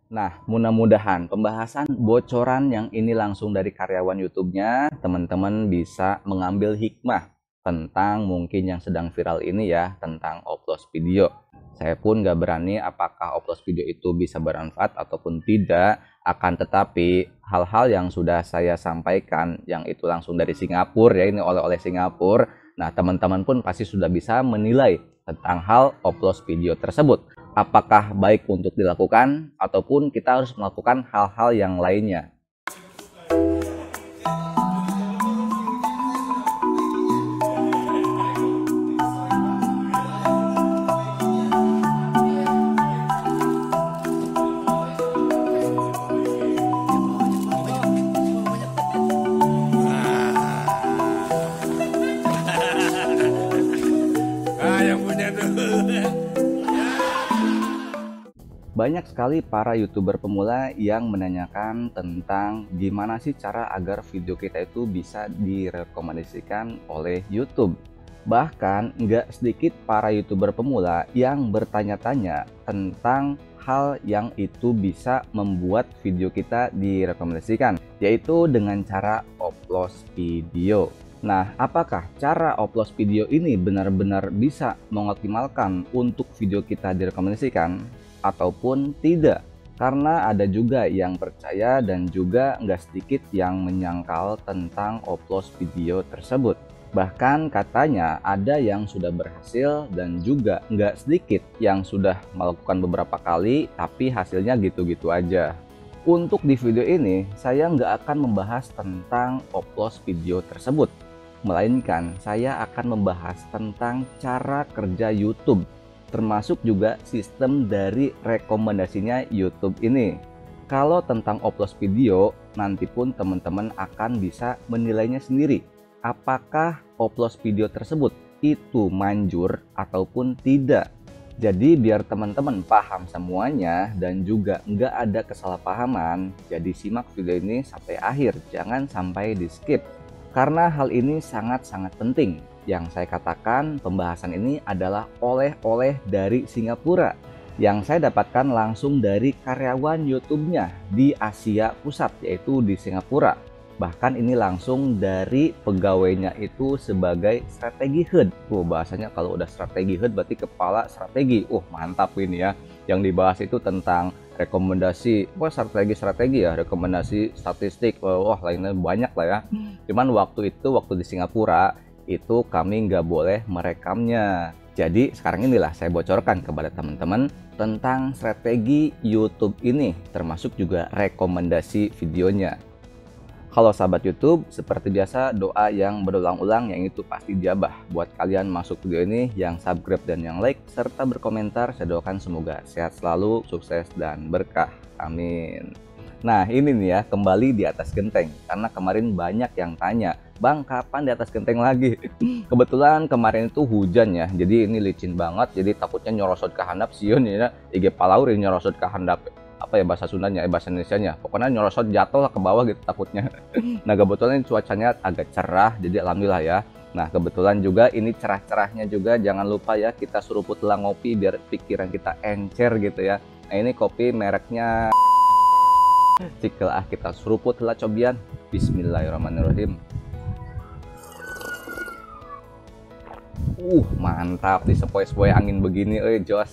Nah, mudah-mudahan pembahasan bocoran yang ini langsung dari karyawan YouTube-nya, teman-teman bisa mengambil hikmah tentang mungkin yang sedang viral ini ya, tentang oplos video. Saya pun nggak berani apakah oplos video itu bisa bermanfaat ataupun tidak, akan tetapi hal-hal yang sudah saya sampaikan, yang itu langsung dari Singapura ya, ini oleh Singapura, nah teman-teman pun pasti sudah bisa menilai tentang hal oplos video tersebut. Apakah baik untuk dilakukan ataupun kita harus melakukan hal-hal yang lainnya. Yang punya tuh. Banyak sekali para YouTuber pemula yang menanyakan tentang gimana sih cara agar video kita itu bisa direkomendasikan oleh YouTube. Bahkan nggak sedikit para YouTuber pemula yang bertanya-tanya tentang hal yang itu bisa membuat video kita direkomendasikan, yaitu dengan cara oplos video. Nah, apakah cara oplos video ini benar-benar bisa mengoptimalkan untuk video kita direkomendasikan ataupun tidak? Karena ada juga yang percaya dan juga nggak sedikit yang menyangkal tentang oplos video tersebut. Bahkan katanya ada yang sudah berhasil dan juga nggak sedikit yang sudah melakukan beberapa kali tapi hasilnya gitu-gitu aja. Untuk di video ini saya nggak akan membahas tentang oplos video tersebut, melainkan saya akan membahas tentang cara kerja YouTube, termasuk juga sistem dari rekomendasinya YouTube ini. Kalau tentang oplos video, nanti pun teman-teman akan bisa menilainya sendiri. Apakah oplos video tersebut itu manjur ataupun tidak. Jadi biar teman-teman paham semuanya dan juga nggak ada kesalahpahaman, jadi simak video ini sampai akhir, jangan sampai di skip. Karena hal ini sangat-sangat penting. Yang saya katakan pembahasan ini adalah oleh-oleh dari Singapura yang saya dapatkan langsung dari karyawan YouTube-nya di Asia Pusat, yaitu di Singapura. Bahkan ini langsung dari pegawainya itu sebagai strategi head. Bahasanya kalau udah strategi head berarti kepala strategi. Mantap ini ya. Yang dibahas itu tentang rekomendasi, strategi ya, rekomendasi statistik, lainnya banyak lah ya. Cuman waktu di Singapura itu kami nggak boleh merekamnya. Jadi sekarang inilah saya bocorkan kepada teman-teman tentang strategi YouTube ini, termasuk juga rekomendasi videonya. Kalau sahabat YouTube, seperti biasa doa yang berulang-ulang yang itu pasti dijabah. Buat kalian masuk video ini yang subscribe dan yang like serta berkomentar, saya doakan semoga sehat selalu, sukses dan berkah. Amin. Nah ini nih ya, kembali di atas genteng, karena kemarin banyak yang tanya, Bang kapan di atas genteng lagi? Kebetulan kemarin itu hujan ya, jadi ini licin banget, jadi takutnya nyorosot ke handap sion ya, IG palaur nyorosot ke handap, apa ya bahasa Sundanya, bahasa Indonesianya, pokoknya nyorosot jatuh lah ke bawah gitu takutnya. Nah kebetulan cuacanya agak cerah, jadi alhamdulillah ya. Nah kebetulan juga ini cerah-cerahnya juga, jangan lupa ya kita seruput lah ngopi biar pikiran kita encer gitu ya. Nah ini kopi mereknya Cikel, kita seruput lah cobian. Bismillahirrahmanirrahim. Mantap di sepoi-sepoi angin begini, jos.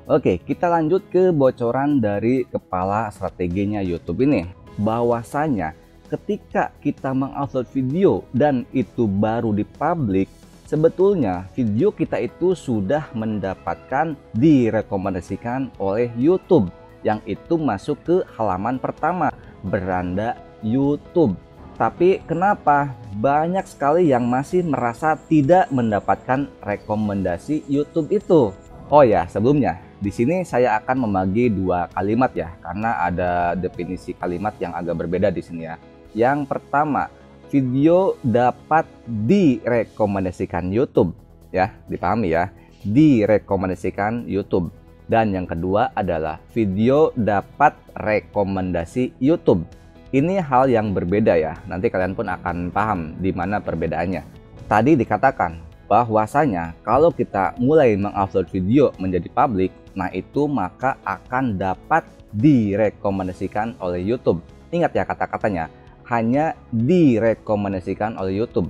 Oke, kita lanjut ke bocoran dari kepala strateginya YouTube ini. Bahwasanya ketika kita mengupload video dan itu baru dipublik, sebetulnya video kita itu sudah mendapatkan direkomendasikan oleh YouTube, yang itu masuk ke halaman pertama, beranda YouTube. Tapi kenapa banyak sekali yang masih merasa tidak mendapatkan rekomendasi YouTube itu? Oh ya, sebelumnya di sini saya akan membagi dua kalimat ya, karena ada definisi kalimat yang agak berbeda di sini ya. Yang pertama, video dapat direkomendasikan YouTube ya, dipahami ya, direkomendasikan YouTube. Dan yang kedua adalah video dapat rekomendasi YouTube. Ini hal yang berbeda ya, nanti kalian pun akan paham di mana perbedaannya. Tadi dikatakan bahwasanya kalau kita mulai mengupload video menjadi publik, nah itu maka akan dapat direkomendasikan oleh YouTube. Ingat ya kata-katanya, hanya direkomendasikan oleh YouTube.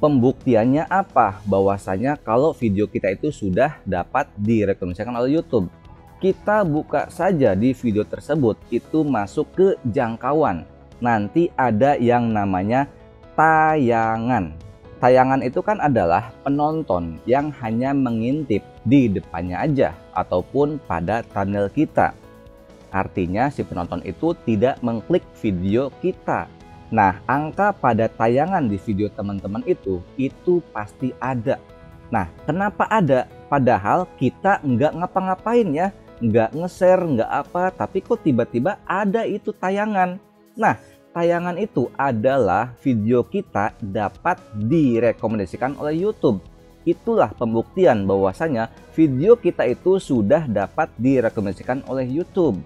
Pembuktiannya apa? Bahwasanya kalau video kita itu sudah dapat direkomendasikan oleh YouTube. Kita buka saja di video tersebut, itu masuk ke jangkauan. Nanti ada yang namanya tayangan. Tayangan itu kan adalah penonton yang hanya mengintip di depannya aja ataupun pada thumbnail kita. Artinya si penonton itu tidak mengklik video kita. Nah, angka pada tayangan di video teman-teman itu pasti ada. Nah, kenapa ada? Padahal kita nggak ngapa-ngapain ya, nggak nge-share, nggak apa, tapi kok tiba-tiba ada itu tayangan. Nah, tayangan itu adalah video kita dapat direkomendasikan oleh YouTube. Itulah pembuktian bahwasanya video kita itu sudah dapat direkomendasikan oleh YouTube.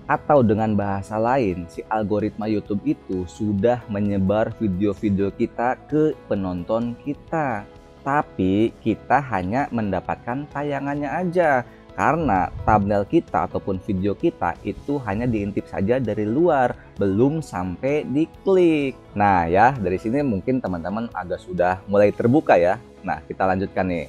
Atau dengan bahasa lain, si algoritma YouTube itu sudah menyebar video-video kita ke penonton kita. Tapi kita hanya mendapatkan tayangannya aja. Karena thumbnail kita ataupun video kita itu hanya diintip saja dari luar, belum sampai diklik. Nah ya, dari sini mungkin teman-teman agak sudah mulai terbuka ya. Nah, kita lanjutkan nih.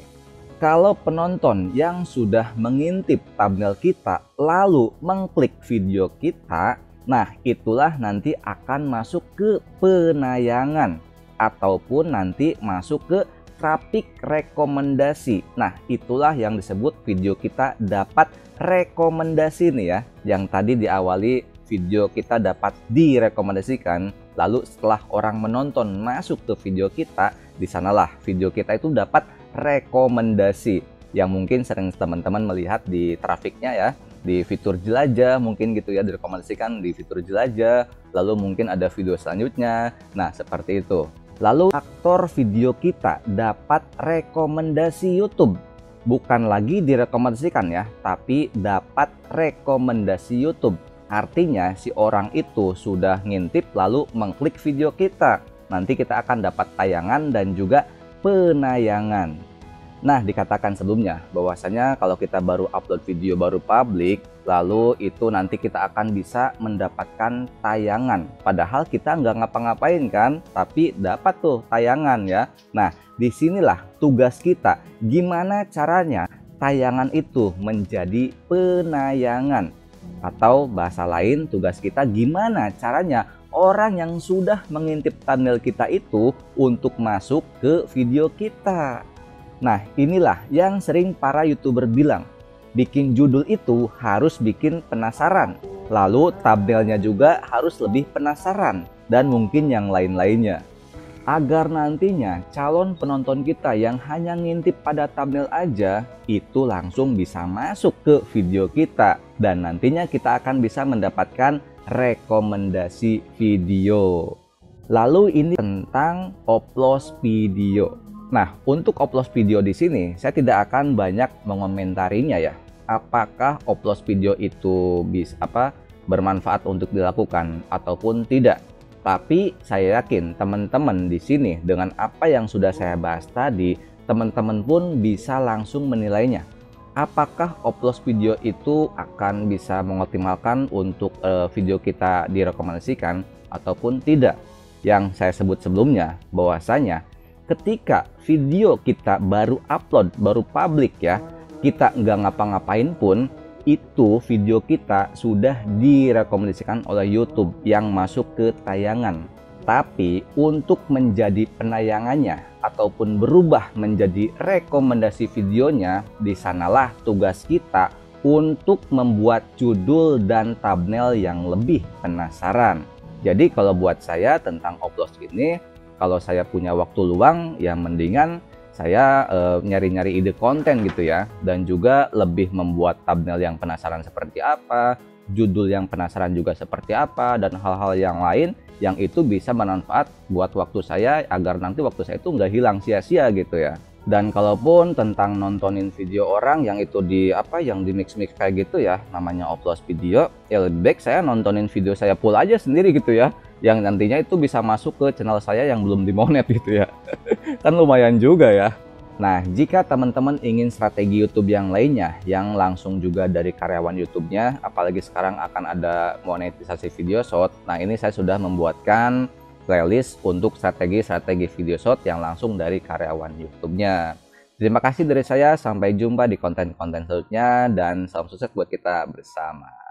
Kalau penonton yang sudah mengintip thumbnail kita lalu mengklik video kita, nah itulah nanti akan masuk ke penayangan ataupun nanti masuk ke traffic rekomendasi. Nah, itulah yang disebut video kita dapat rekomendasi nih ya. Yang tadi diawali video kita dapat direkomendasikan, lalu setelah orang menonton masuk ke video kita, di sanalah video kita itu dapat rekomendasi. Yang mungkin sering teman-teman melihat di trafiknya ya, di fitur jelajah mungkin gitu ya, direkomendasikan di fitur jelajah, lalu mungkin ada video selanjutnya. Nah, seperti itu. Lalu aktor video kita dapat rekomendasi YouTube. Bukan lagi direkomendasikan ya, tapi dapat rekomendasi YouTube. Artinya si orang itu sudah ngintip lalu mengklik video kita. Nanti kita akan dapat tayangan dan juga penayangan. Nah, dikatakan sebelumnya bahwasanya kalau kita baru upload video baru publik, lalu itu nanti kita akan bisa mendapatkan tayangan. Padahal kita nggak ngapa-ngapain kan, tapi dapat tuh tayangan ya. Nah, disinilah tugas kita. Gimana caranya tayangan itu menjadi penayangan? Atau bahasa lain, tugas kita gimana caranya orang yang sudah mengintip thumbnail kita itu untuk masuk ke video kita. Nah, inilah yang sering para YouTuber bilang, bikin judul itu harus bikin penasaran, lalu thumbnailnya juga harus lebih penasaran, dan mungkin yang lain-lainnya. Agar nantinya calon penonton kita yang hanya ngintip pada thumbnail aja, itu langsung bisa masuk ke video kita, dan nantinya kita akan bisa mendapatkan rekomendasi video. Lalu ini tentang upload video. Nah, untuk upload video di sini saya tidak akan banyak mengomentarinya ya. Apakah upload video itu bermanfaat untuk dilakukan ataupun tidak. Tapi saya yakin teman-teman di sini dengan apa yang sudah saya bahas tadi, teman-teman pun bisa langsung menilainya. Apakah upload video itu akan bisa mengoptimalkan untuk video kita direkomendasikan ataupun tidak. Yang saya sebut sebelumnya bahwasanya ketika video kita baru upload, baru publik ya, kita nggak ngapa-ngapain pun, itu video kita sudah direkomendasikan oleh YouTube yang masuk ke tayangan. Tapi untuk menjadi penayangannya ataupun berubah menjadi rekomendasi videonya, di sanalah tugas kita untuk membuat judul dan thumbnail yang lebih penasaran. Jadi kalau buat saya tentang upload ini, kalau saya punya waktu luang ya mendingan saya nyari-nyari ide konten gitu ya, dan juga lebih membuat thumbnail yang penasaran seperti apa, judul yang penasaran juga seperti apa, dan hal-hal yang lain yang itu bisa bermanfaat buat waktu saya agar nanti waktu saya itu nggak hilang sia-sia gitu ya. Dan kalaupun tentang nontonin video orang yang itu yang di mix-mix kayak gitu ya, namanya upload video, ya lebih baik saya nontonin video saya full aja sendiri gitu ya, yang nantinya itu bisa masuk ke channel saya yang belum dimonet gitu ya. Kan lumayan juga ya. Nah, jika teman-teman ingin strategi YouTube yang lainnya yang langsung juga dari karyawan YouTube-nya, apalagi sekarang akan ada monetisasi video short, nah ini saya sudah membuatkan playlist untuk strategi-strategi video short yang langsung dari karyawan YouTube-nya. Terima kasih dari saya, sampai jumpa di konten-konten selanjutnya, dan salam sukses buat kita bersama.